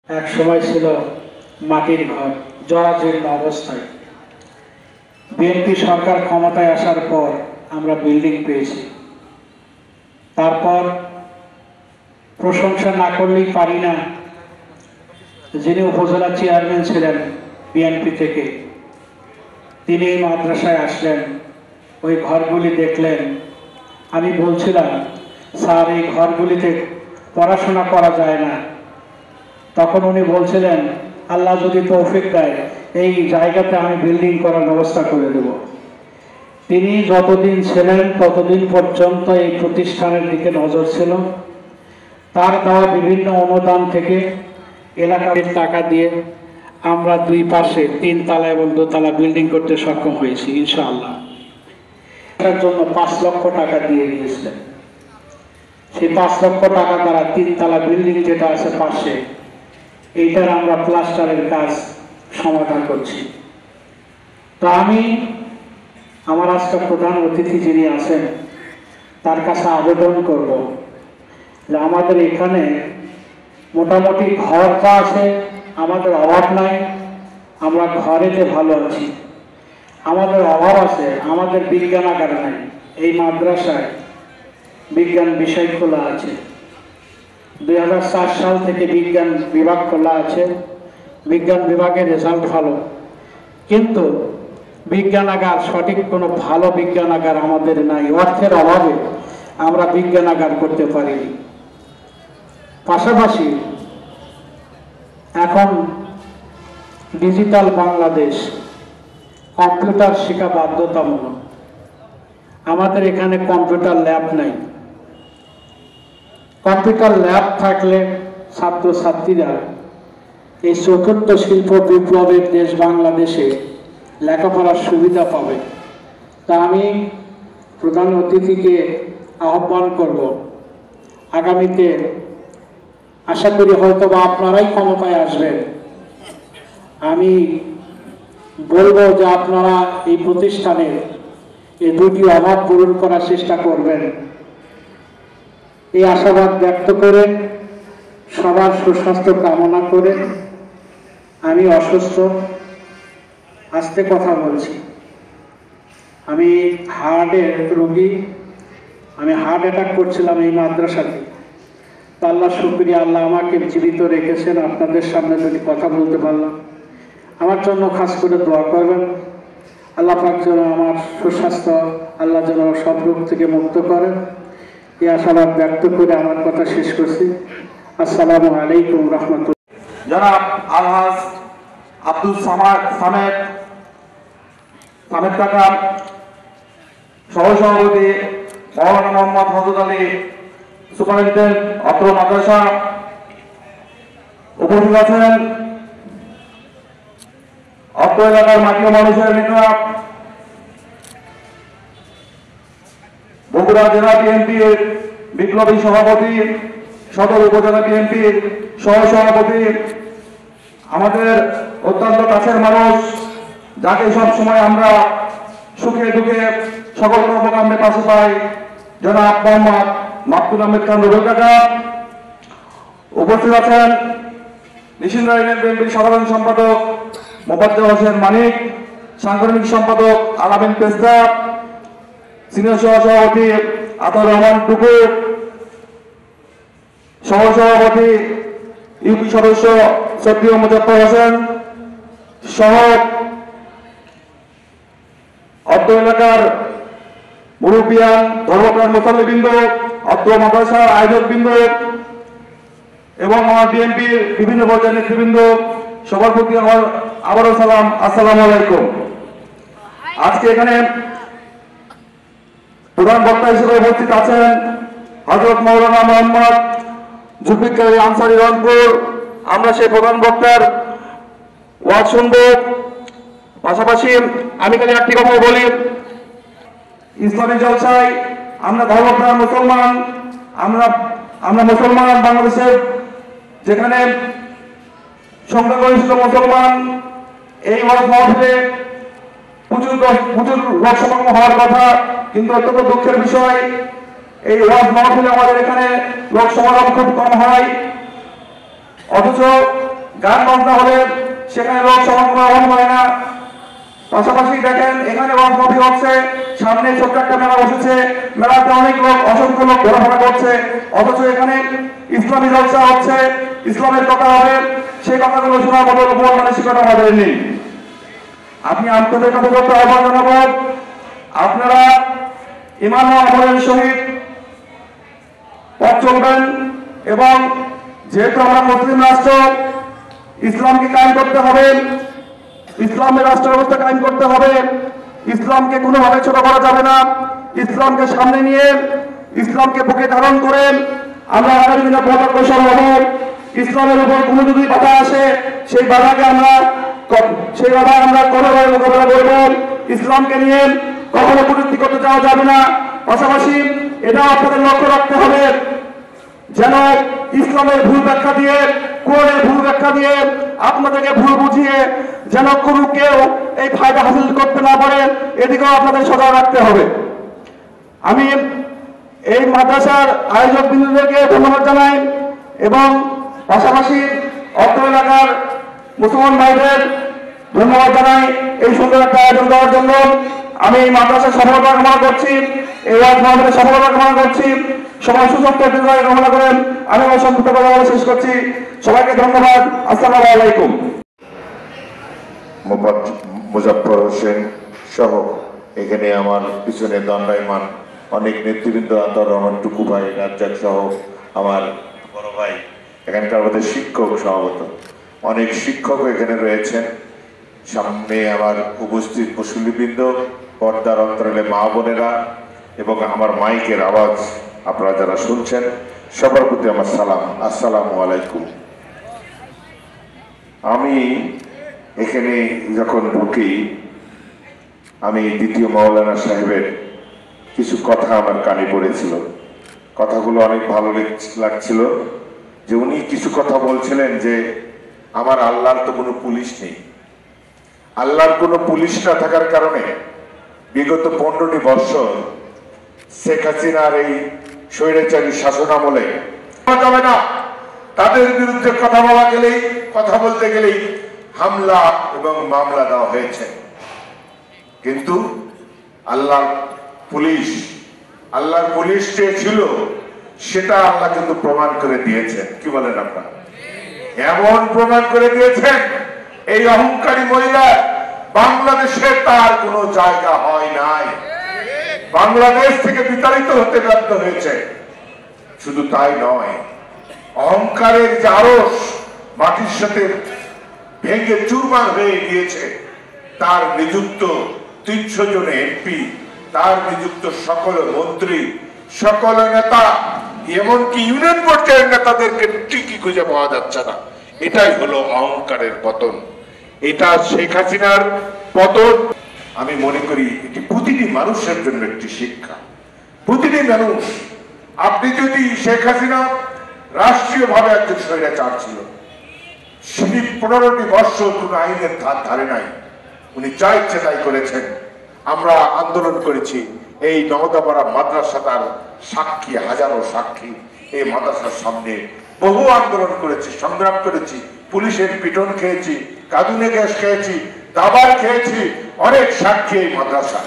এক সময় ছিল মাটির ঘর, জরাজীর্ণ অবস্থায়। বিএনপি সরকার ক্ষমতায় আসার পর আমরা বিল্ডিং পেয়েছি। তারপর প্রশংসা না করলেই পারি না, যিনি উপজেলা চেয়ারম্যান ছিলেন বিএনপি থেকে, তিনি এই মাদ্রাসায় আসলেন, ওই ঘরগুলি দেখলেন। আমি বলছিলাম, স্যার এই ঘরগুলিতে পড়াশোনা করা যায় না। তখন উনি বলছিলেন, আল্লাহ যদি তৌফিক দেয় এই জায়গাতে আমি বিল্ডিং করার ব্যবস্থা করে দেব। তিনি যতদিন ছিলেন ততদিন পর্যন্ত এই প্রতিষ্ঠানের দিকে নজর ছিল। তার দেওয়া বিভিন্ন অনুদান থেকে এলাকার টাকা দিয়ে আমরা দুই পাশে 3 তলা এবং 2 তলা বিল্ডিং করতে সক্ষম হয়েছি ইনশাআল্লাহ। তার জন্য 5 লক্ষ টাকা দিয়ে দিয়েছিলেন। সেই 5 লক্ষ টাকা দ্বারা 3 তলা বিল্ডিং যেটা আছে পাশে, এইটার আমরা প্লাস্টারের কাজ সমাধান করছি। তো আমি আমার আজকে প্রধান অতিথি যিনি আছেন তার কাছে আবেদন করব যে আমাদের এখানে মোটামুটি ঘর তো আছে, আমাদের অভাব নাই, আমরা ঘরেতে ভালো আছি। আমাদের অভাব আছে, আমাদের বিজ্ঞানাগার নাই। এই মাদ্রাসায় বিজ্ঞান বিষয় খোলা আছে, 2004 সাল থেকে বিজ্ঞান বিভাগ খোলা আছে। বিজ্ঞান বিভাগের রেজাল্ট ভালো, কিন্তু বিজ্ঞানাগার, সঠিক কোনো ভালো বিজ্ঞানাগার আমাদের নাই। অর্থের অভাবে আমরা বিজ্ঞানাগার করতে পারিনি। পাশাপাশি এখন ডিজিটাল বাংলাদেশ, কম্পিউটার শেখা বাধ্যতামূলক। আমাদের এখানে কম্পিউটার ল্যাব নাই। কম্পিউটার ল্যাব থাকলে ছাত্রছাত্রীরা এই চতুর্থ শিল্প বিপ্লবের দেশ বাংলাদেশে লেখাপড়ার সুবিধা পাবে। তা আমি প্রধান অতিথিকে আহ্বান করব, আগামীতে আশা করি হয়তো বা আপনারাই ক্ষমতায় আসবেন। আমি বলবো যে আপনারা এই প্রতিষ্ঠানের এই দুটি অভাব পূরণ করার চেষ্টা করবেন। এই আশাবাদ ব্যক্ত করে, সবার সুস্বাস্থ্য কামনা করে, আমি অসুস্থ, আস্তে কথা বলছি। আমি হার্টের রোগী, আমি হার্ট অ্যাটাক করছিলাম এই মাদ্রাসাতে। তা আল্লাহ শুকরিয়া, আল্লাহ আমাকে জীবিত রেখেছেন, আপনাদের সামনে যদি কথা বলতে পারলাম। আমার জন্য খাস করে দোয়া করবেন, আল্লাহ পাক যেন আমার সুস্বাস্থ্য, আল্লাহ যেন সব রোগ থেকে মুক্ত করেন। এই আশাবাদ ব্যক্ত করে আমার কথা শেষ করছি। আসসালামু আলাইকুম রহমতুল্লাহ। জনাব আলহাজ আব্দুল সামেদ কাকা, সহসভাপতি মৌলানা মোহাম্মদ হযরত আলী, সুপারিনটেন্ডেন্ট অত্র মাদ্রাসা, উপস্থিত আছেন অত্র এলাকার মাটি ও মানুষের নেতা, বগুড়া জেলা বিএনপির বিপ্লবী সভাপতি, সদর উপজেলা বিএনপির সহসভাপতি, আমাদের অত্যন্ত কাছের মানুষ, যাকে সব সময় আমরা সুখে দুঃখে সকল কর্মকাণ্ডে পাশে পাই, জনাব মোহাম্মদ মাহমুদ আহমেদ খান রুবেল কাকা। উপস্থিত আছেন নিশিন্দা ইউনিয়ন বিএনপির সাধারণ সম্পাদক মোফাজ্জল হোসেন মানিক, সাংগঠনিক সম্পাদক আলামিন পেস্তা, সিনিয়র সহসভাপতি আতাউর রহমান টুকু, সহসভাপতি ইউপি সদস্য সদ্দীয় মুজাফফর হোসেন সহ অত্র এলাকার মুরব্বিয়ান, ধর্মপ্রাণ মুসল্লিবৃন্দ, অত্র মাদ্রাসার আয়োজকবৃন্দ এবং আমার বিএনপির বিভিন্ন পর্যায়ের নেতৃবৃন্দ, সবার প্রতি আমার আবারও সালাম, আসসালামু আলাইকুম। আজকে এখানে প্রধান বক্তা হিসেবে উপস্থিত আছেন হযরত মাওলানা মোহাম্মদ জুলফিকার আনসারী রংপুর। আমরা সেই প্রধান বক্তার ওয়াজ শুনব। পাশাপাশি আমি খালি একটি কথা বলি, ইসলামী জলসায় আমরা ধর্মপ্রাণ মুসলমান, আমরা মুসলমান বাংলাদেশের যেখানে সংখ্যাগরিষ্ঠ মুসলমান, এই ওয়াজ মাহফিলে প্রচুর লোক সমাগম হওয়ার কথা, কিন্তু অত্যন্ত দুঃখের বিষয় এই ওয়াজ মাহফিলে আমাদের এখানে লোক সমাগম খুব কম হয়। অথচ গান বাজনা হলে সেখানে লোক সমাগম হয় না। পাশাপাশি দেখেন এখানে ওয়াকফ হচ্ছে, সামনে ছোট্ট একটা মেলা বসেছে, মেলাতে অনেক লোক, অসংখ্য লোক ঘোরাফেরা করছে, অথচ এখানে ইসলামী জলসা হচ্ছে, ইসলামের কথা হবে, সেই কথাগুলো শোনার মতো মন মানসিকতা আমাদের নেই। আপনি আপনাদের কথা করতে আহ্বান জানাবো, আপনারা ইমান ও আমলের সহিত পথ চলবেন এবং যেহেতু আমরা মুসলিম রাষ্ট্র, ইসলামকে কায়েম করতে হবে, ইসলামের রাষ্ট্র ব্যবস্থা কায়েম করতে হবে, ইসলামকে কোনোভাবে ছোট করা যাবে না। ইসলামকে সামনে নিয়ে, ইসলামকে বুকে ধারণ করে আমরা আগামী দিনে পথ অগ্রসর হব। ইসলামের উপর কোনো যদি বাধা আসে, সেই বাধাকে আমরা কোনোভাবে মোকাবেলা করব। ইসলামকে নিয়ে কখনো কটূক্তি করতে যাওয়া যাবে না। পাশাপাশি এটাও আপনাদের লক্ষ্য রাখতে হবে যেন ইসলামের ভুল ব্যাখ্যা দিয়ে, কোরআনের ভুল ব্যাখ্যা দিয়ে, আপনাদেরকে ভুল বুঝিয়ে যেন কোনো কেউ এই ফায়দা হাসিল করতে না পারে, এদিকেও আপনাদের সজাগ রাখতে হবে। আমি এই মাদ্রাসার আয়োজক বিন্দুদেরকে ধন্যবাদ জানাই এবং পাশাপাশি অত্র এলাকার মুসলমান ভাইদের ধন্যবাদ জানাই এই সুন্দর একটা আয়োজন করার জন্য। আমি এই মাদ্রাসার সফলতা কামনা করছি, এই ওয়াজ মাহফিলের সফলতা কামনা করছি। সবাই সুস্বাস্থ্য কামনা করেন। আমি আমার সংক্ষিপ্ত কথা বলে শেষ করছি। সবাইকে ধন্যবাদ। আসসালামু আলাইকুম। মুজাফফর হোসেন সহ এখানে আমার পিছনে দণ্ডায়মান অনেক নেতৃবৃন্দ, আতর রহমান টুকু ভাই, রাজ্জাক সহ আমার বড় ভাই, এখানকার আমাদের শিক্ষক সভাপত, অনেক শিক্ষক এখানে রয়েছেন। সামনে আমার উপস্থিত মুসল্লিবৃন্দ, পর্দার অন্তরালে মা বোনেরা এবং আমার মাইকের আওয়াজ আপনারা যারা শুনছেন, সবার প্রতি আমার সালাম, আসসালামু আলাইকুম। আমি এখানে যখন ঢুকি, আমি দ্বিতীয় মাওলানা সাহেবের কিছু কথা আমার কানে পড়েছিল। কথাগুলো অনেক ভালো লাগছিল যে উনি কিছু কথা বলছিলেন যে আমার আল্লাহর তো কোনো পুলিশ নেই। আল্লাহর কোনো পুলিশ না থাকার কারণে বিগত 15টি বছর শেখ হাসিনার এই স্বৈরাচারী শাসন আমলে যাবে না, তাদের বিরুদ্ধে কথা বলতে গেলেই হামলা এবং মামলা দেওয়া হয়েছে। কিন্তু আল্লাহর পুলিশ চেয়েছিল, সেটা আল্লাহ কিন্তু প্রমাণ করে দিয়েছেন। কি বলেন আপনারা? এমন প্রমাণ করে দিয়েছেন, এই অহংকারী মহিলা বাংলাদেশে তার কোনো জায়গা হয় নাই, বাংলাদেশ থেকে বিতাড়িত হতে বাধ্য হয়েছে। শুধু তাই নয়, অহংকারের যে আরশ মাটির সাথে ভেঙে চুরমার হয়ে গিয়েছে, তার নিযুক্ত 300 জন এমপি, তার নিযুক্ত সকল মন্ত্রী, সকল নেতা, এমনকি ইউনিয়ন পর্যায়ের নেতাদেরকে ঠিকই খুঁজে পাওয়া যাচ্ছে না। এটাই হলো অহংকারের পতন, এটা শেখ হাসিনার পতন। আমি মনে করি এটি প্রতিটি মানুষের জন্য একটি শিক্ষা। প্রতিটি মানুষ, আপনি যদি শেখ হাসিনা রাষ্ট্রীয়ভাবে একজন স্বৈরাচার ছিল, তিনি 15টি বছর কোন আইনের ধারে নাই, উনি যা ইচ্ছে তাই করেছেন। আমরা আন্দোলন করেছি, এই নওদাপাড়া মাদ্রাসা তার সাক্ষী, হাজারো সাক্ষী। এই মাদ্রাসার সামনে বহু আন্দোলন করেছি, সংগ্রাম করেছি, পুলিশের পিটন খেয়েছি, কাঁদুনে গ্যাস খেয়েছি, দাবার খেয়েছি, অনেক সাক্ষী এই মাদ্রাসা।